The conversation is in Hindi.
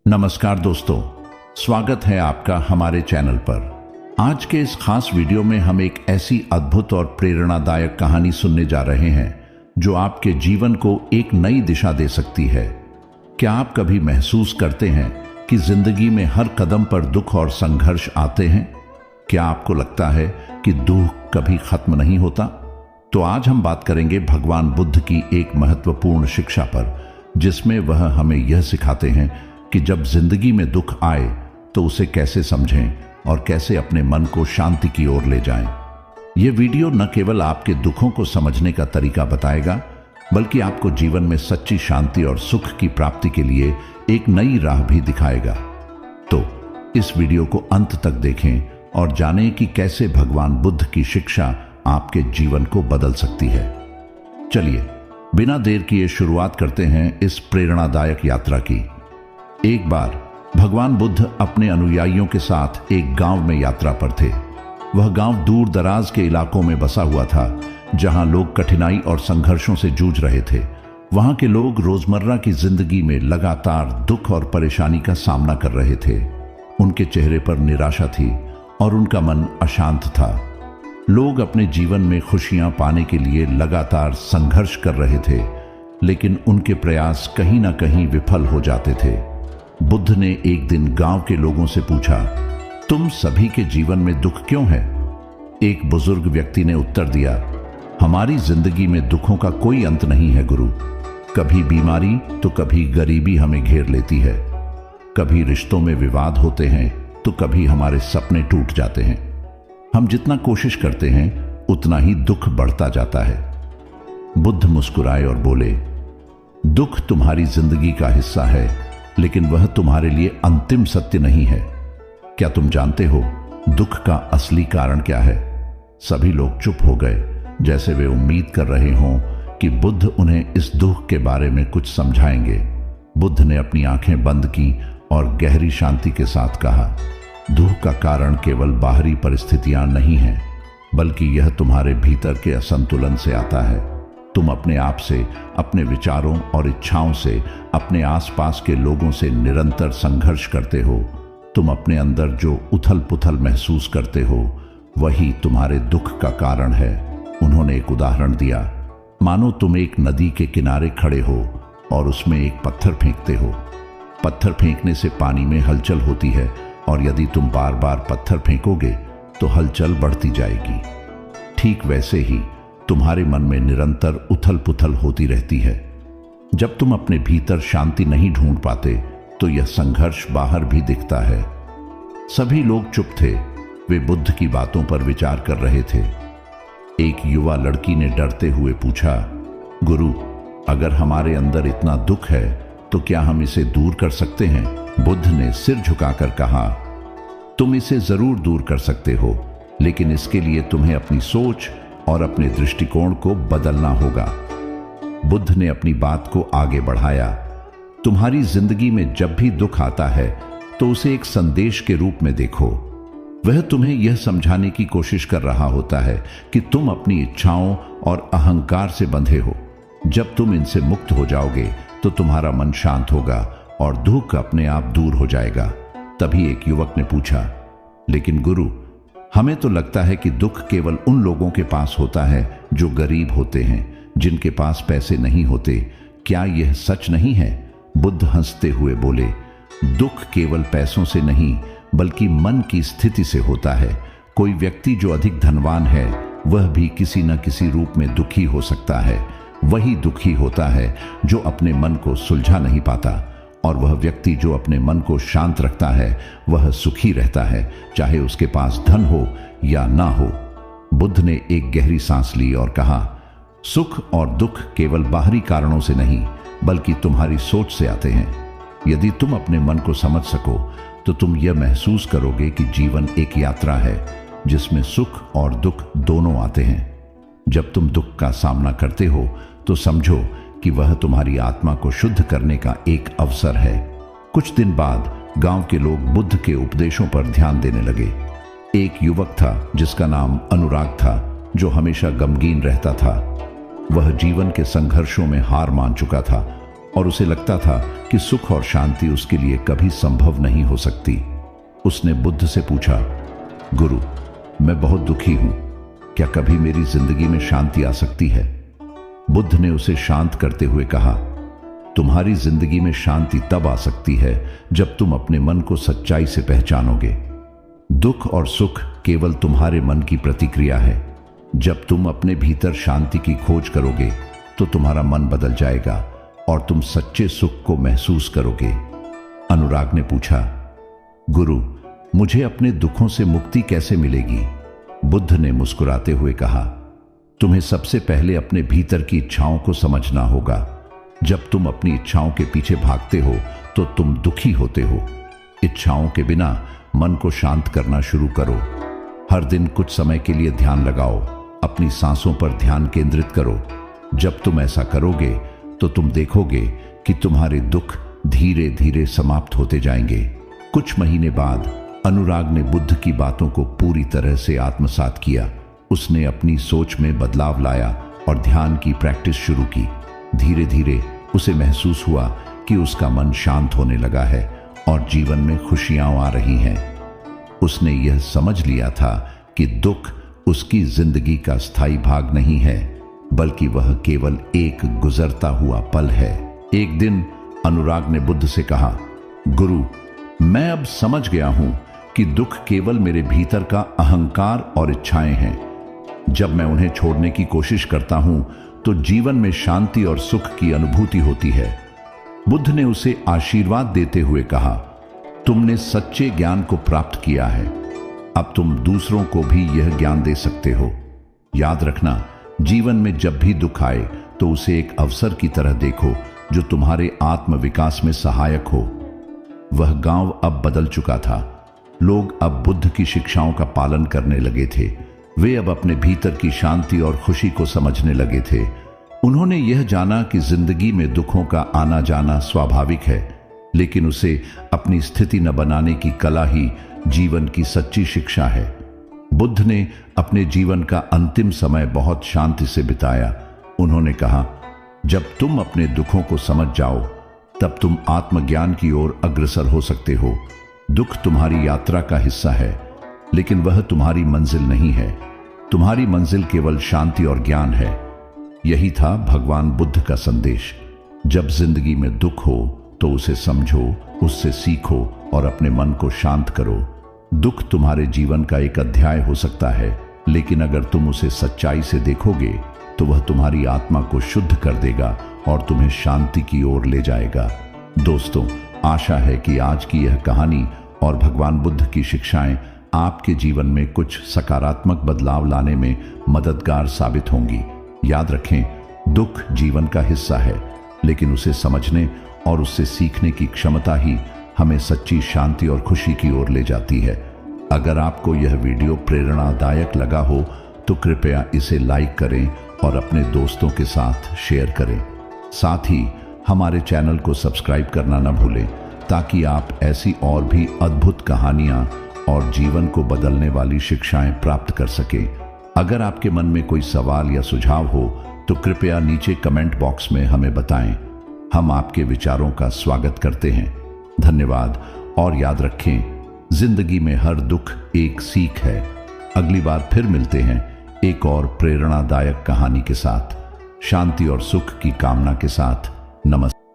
नमस्कार दोस्तों, स्वागत है आपका हमारे चैनल पर। आज के इस खास वीडियो में हम एक ऐसी अद्भुत और प्रेरणादायक कहानी सुनने जा रहे हैं जो आपके जीवन को एक नई दिशा दे सकती है। क्या आप कभी महसूस करते हैं कि जिंदगी में हर कदम पर दुख और संघर्ष आते हैं? क्या आपको लगता है कि दुख कभी खत्म नहीं होता? तो आज हम बात करेंगे भगवान बुद्ध की एक महत्वपूर्ण शिक्षा पर, जिसमें वह हमें यह सिखाते हैं कि जब जिंदगी में दुख आए तो उसे कैसे समझें और कैसे अपने मन को शांति की ओर ले जाएं। यह वीडियो न केवल आपके दुखों को समझने का तरीका बताएगा, बल्कि आपको जीवन में सच्ची शांति और सुख की प्राप्ति के लिए एक नई राह भी दिखाएगा। तो इस वीडियो को अंत तक देखें और जानें कि कैसे भगवान बुद्ध की शिक्षा आपके जीवन को बदल सकती है। चलिए बिना देर किए शुरुआत करते हैं इस प्रेरणादायक यात्रा की। एक बार भगवान बुद्ध अपने अनुयायियों के साथ एक गांव में यात्रा पर थे। वह गांव दूर दराज के इलाकों में बसा हुआ था, जहां लोग कठिनाई और संघर्षों से जूझ रहे थे। वहां के लोग रोजमर्रा की जिंदगी में लगातार दुख और परेशानी का सामना कर रहे थे। उनके चेहरे पर निराशा थी और उनका मन अशांत था। लोग अपने जीवन में खुशियां पाने के लिए लगातार संघर्ष कर रहे थे, लेकिन उनके प्रयास कहीं ना कहीं विफल हो जाते थे। बुद्ध ने एक दिन गांव के लोगों से पूछा, तुम सभी के जीवन में दुख क्यों है? एक बुजुर्ग व्यक्ति ने उत्तर दिया, हमारी जिंदगी में दुखों का कोई अंत नहीं है गुरु। कभी बीमारी तो कभी गरीबी हमें घेर लेती है, कभी रिश्तों में विवाद होते हैं तो कभी हमारे सपने टूट जाते हैं। हम जितना कोशिश करते हैं उतना ही दुख बढ़ता जाता है। बुद्ध मुस्कुराए और बोले, दुख तुम्हारी जिंदगी का हिस्सा है, लेकिन वह तुम्हारे लिए अंतिम सत्य नहीं है। क्या तुम जानते हो दुख का असली कारण क्या है? सभी लोग चुप हो गए, जैसे वे उम्मीद कर रहे हों कि बुद्ध उन्हें इस दुख के बारे में कुछ समझाएंगे। बुद्ध ने अपनी आंखें बंद की और गहरी शांति के साथ कहा, दुख का कारण केवल बाहरी परिस्थितियां नहीं हैं, बल्कि यह तुम्हारे भीतर के असंतुलन से आता है। तुम अपने आप से, अपने विचारों और इच्छाओं से, अपने आसपास के लोगों से निरंतर संघर्ष करते हो। तुम अपने अंदर जो उथल पुथल महसूस करते हो, वही तुम्हारे दुख का कारण है। उन्होंने एक उदाहरण दिया, मानो तुम एक नदी के किनारे खड़े हो और उसमें एक पत्थर फेंकते हो। पत्थर फेंकने से पानी में हलचल होती है, और यदि तुम बार बार पत्थर फेंकोगे तो हलचल बढ़ती जाएगी। ठीक वैसे ही तुम्हारे मन में निरंतर उथल पुथल होती रहती है। जब तुम अपने भीतर शांति नहीं ढूंढ पाते तो यह संघर्ष बाहर भी दिखता है। सभी लोग चुप थे, वे बुद्ध की बातों पर विचार कर रहे थे। एक युवा लड़की ने डरते हुए पूछा, गुरु, अगर हमारे अंदर इतना दुख है तो क्या हम इसे दूर कर सकते हैं? बुद्ध ने सिर झुकाकर कहा, तुम इसे जरूर दूर कर सकते हो, लेकिन इसके लिए तुम्हें अपनी सोच और अपने दृष्टिकोण को बदलना होगा। बुद्ध ने अपनी बात को आगे बढ़ाया, तुम्हारी जिंदगी में जब भी दुख आता है तो उसे एक संदेश के रूप में देखो। वह तुम्हें यह समझाने की कोशिश कर रहा होता है कि तुम अपनी इच्छाओं और अहंकार से बंधे हो। जब तुम इनसे मुक्त हो जाओगे तो तुम्हारा मन शांत होगा और दुख अपने आप दूर हो जाएगा। तभी एक युवक ने पूछा, लेकिन गुरु, हमें तो लगता है कि दुख केवल उन लोगों के पास होता है जो गरीब होते हैं, जिनके पास पैसे नहीं होते। क्या यह सच नहीं है? बुद्ध हंसते हुए बोले, दुख केवल पैसों से नहीं, बल्कि मन की स्थिति से होता है। कोई व्यक्ति जो अधिक धनवान है, वह भी किसी न किसी रूप में दुखी हो सकता है। वही दुखी होता है जो अपने मन को सुलझा नहीं पाता, और वह व्यक्ति जो अपने मन को शांत रखता है, वह सुखी रहता है, चाहे उसके पास धन हो या ना हो। बुद्ध ने एक गहरी सांस ली और कहा, सुख और दुख केवल बाहरी कारणों से नहीं, बल्कि तुम्हारी सोच से आते हैं। यदि तुम अपने मन को समझ सको तो तुम यह महसूस करोगे कि जीवन एक यात्रा है, जिसमें सुख और दुख दोनों आते हैं। जब तुम दुख का सामना करते हो तो समझो कि वह तुम्हारी आत्मा को शुद्ध करने का एक अवसर है। कुछ दिन बाद गांव के लोग बुद्ध के उपदेशों पर ध्यान देने लगे। एक युवक था जिसका नाम अनुराग था, जो हमेशा गमगीन रहता था। वह जीवन के संघर्षों में हार मान चुका था और उसे लगता था कि सुख और शांति उसके लिए कभी संभव नहीं हो सकती। उसने बुद्ध से पूछा, गुरु, मैं बहुत दुखी हूं, क्या कभी मेरी जिंदगी में शांति आ सकती है? बुद्ध ने उसे शांत करते हुए कहा, तुम्हारी जिंदगी में शांति तब आ सकती है जब तुम अपने मन को सच्चाई से पहचानोगे। दुख और सुख केवल तुम्हारे मन की प्रतिक्रिया है। जब तुम अपने भीतर शांति की खोज करोगे तो तुम्हारा मन बदल जाएगा और तुम सच्चे सुख को महसूस करोगे। अनुराग ने पूछा, गुरु, मुझे अपने दुखों से मुक्ति कैसे मिलेगी? बुद्ध ने मुस्कुराते हुए कहा, तुम्हें सबसे पहले अपने भीतर की इच्छाओं को समझना होगा। जब तुम अपनी इच्छाओं के पीछे भागते हो तो तुम दुखी होते हो। इच्छाओं के बिना मन को शांत करना शुरू करो। हर दिन कुछ समय के लिए ध्यान लगाओ, अपनी सांसों पर ध्यान केंद्रित करो। जब तुम ऐसा करोगे तो तुम देखोगे कि तुम्हारे दुख धीरे धीरे समाप्त होते जाएंगे। कुछ महीने बाद अनुराग ने बुद्ध की बातों को पूरी तरह से आत्मसात किया। उसने अपनी सोच में बदलाव लाया और ध्यान की प्रैक्टिस शुरू की। धीरे धीरे उसे महसूस हुआ कि उसका मन शांत होने लगा है और जीवन में खुशियां आ रही हैं। उसने यह समझ लिया था कि दुख उसकी जिंदगी का स्थायी भाग नहीं है, बल्कि वह केवल एक गुजरता हुआ पल है। एक दिन अनुराग ने बुद्ध से कहा, गुरु, मैं अब समझ गया हूं कि दुख केवल मेरे भीतर का अहंकार और इच्छाएं हैं। जब मैं उन्हें छोड़ने की कोशिश करता हूं तो जीवन में शांति और सुख की अनुभूति होती है। बुद्ध ने उसे आशीर्वाद देते हुए कहा, तुमने सच्चे ज्ञान को प्राप्त किया है, अब तुम दूसरों को भी यह ज्ञान दे सकते हो। याद रखना, जीवन में जब भी दुख आए तो उसे एक अवसर की तरह देखो जो तुम्हारे आत्म विकास में सहायक हो। वह गांव अब बदल चुका था। लोग अब बुद्ध की शिक्षाओं का पालन करने लगे थे। वे अब अपने भीतर की शांति और खुशी को समझने लगे थे। उन्होंने यह जाना कि जिंदगी में दुखों का आना जाना स्वाभाविक है, लेकिन उसे अपनी स्थिति न बनाने की कला ही जीवन की सच्ची शिक्षा है। बुद्ध ने अपने जीवन का अंतिम समय बहुत शांति से बिताया। उन्होंने कहा, जब तुम अपने दुखों को समझ जाओ तब तुम आत्मज्ञान की ओर अग्रसर हो सकते हो। दुख तुम्हारी यात्रा का हिस्सा है, लेकिन वह तुम्हारी मंजिल नहीं है। तुम्हारी मंजिल केवल शांति और ज्ञान है। यही था भगवान बुद्ध का संदेश। जब जिंदगी में दुख हो तो उसे समझो, उससे सीखो और अपने मन को शांत करो। दुख तुम्हारे जीवन का एक अध्याय हो सकता है, लेकिन अगर तुम उसे सच्चाई से देखोगे तो वह तुम्हारी आत्मा को शुद्ध कर देगा और तुम्हें शांति की ओर ले जाएगा। दोस्तों, आशा है कि आज की यह कहानी और भगवान बुद्ध की शिक्षाएं आपके जीवन में कुछ सकारात्मक बदलाव लाने में मददगार साबित होंगी। याद रखें, दुख जीवन का हिस्सा है, लेकिन उसे समझने और उससे सीखने की क्षमता ही हमें सच्ची शांति और खुशी की ओर ले जाती है। अगर आपको यह वीडियो प्रेरणादायक लगा हो तो कृपया इसे लाइक करें और अपने दोस्तों के साथ शेयर करें। साथ ही हमारे चैनल को सब्सक्राइब करना न भूलें, ताकि आप ऐसी और भी अद्भुत कहानियां और जीवन को बदलने वाली शिक्षाएं प्राप्त कर सकें। अगर आपके मन में कोई सवाल या सुझाव हो तो कृपया नीचे कमेंट बॉक्स में हमें बताएं। हम आपके विचारों का स्वागत करते हैं। धन्यवाद और याद रखें, जिंदगी में हर दुख एक सीख है। अगली बार फिर मिलते हैं एक और प्रेरणादायक कहानी के साथ। शांति और सुख की कामना के साथ। नमस्कार।